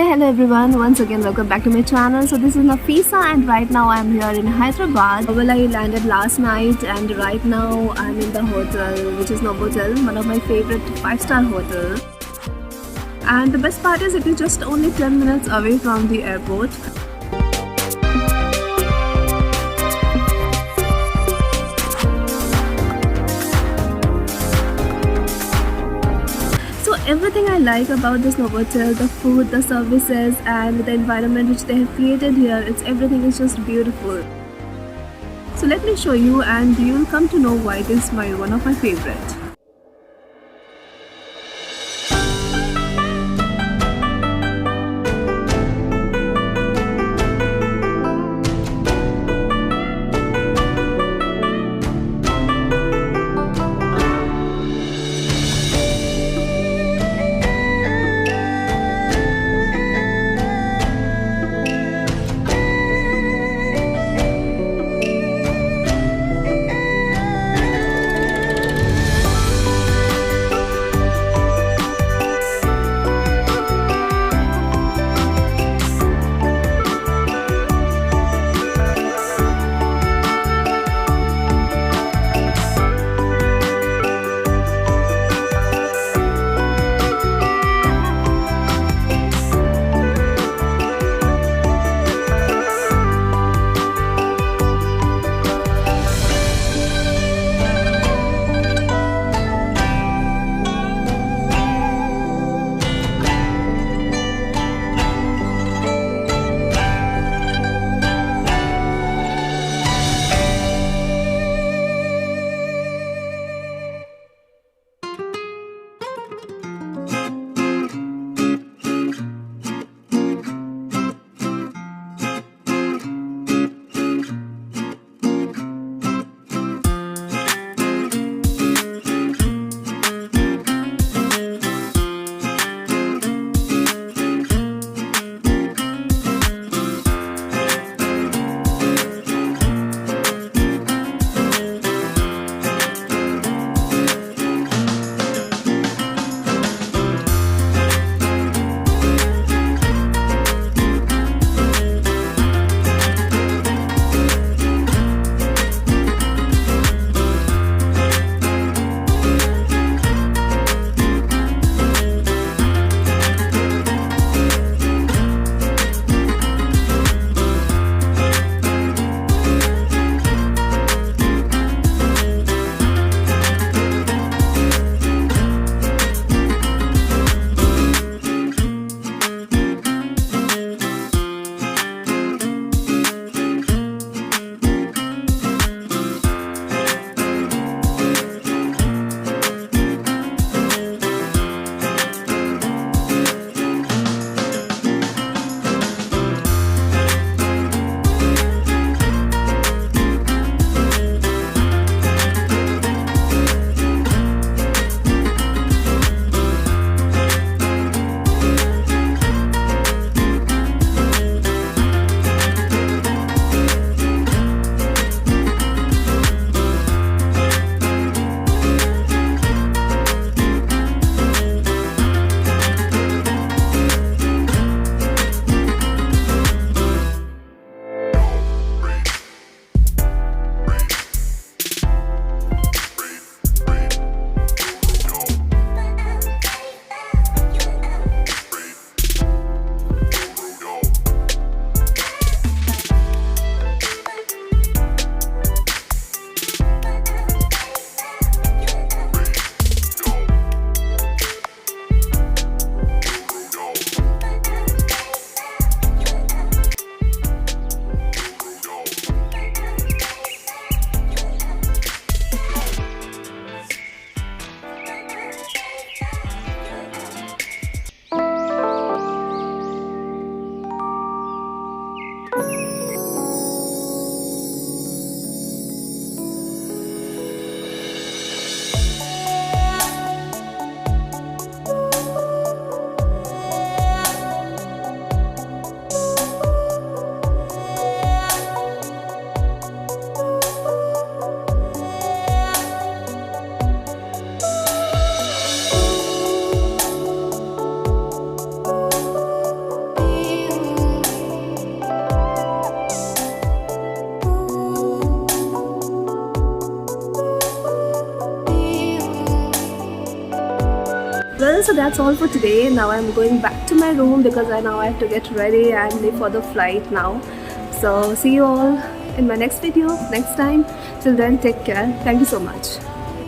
Hello everyone. Once again, welcome back to my channel. So this is Nafisa, and right now I'm here in Hyderabad. Well, I landed last night, and right now I'm in the hotel, which is Novotel, one of my favorite 5-star hotel. And the best part is it is just only 10 minutes away from the airport. So everything I like about this Novotel, the food, the services, and the environment which they have created here, everything is just beautiful. So let me show you, and you'll come to know why it is one of my favorite. Well, so that's all for today. Now I'm going back to my room because now I have to get ready and leave for the flight now. So see you all in my next video next time. Till then, take care. Thank you so much.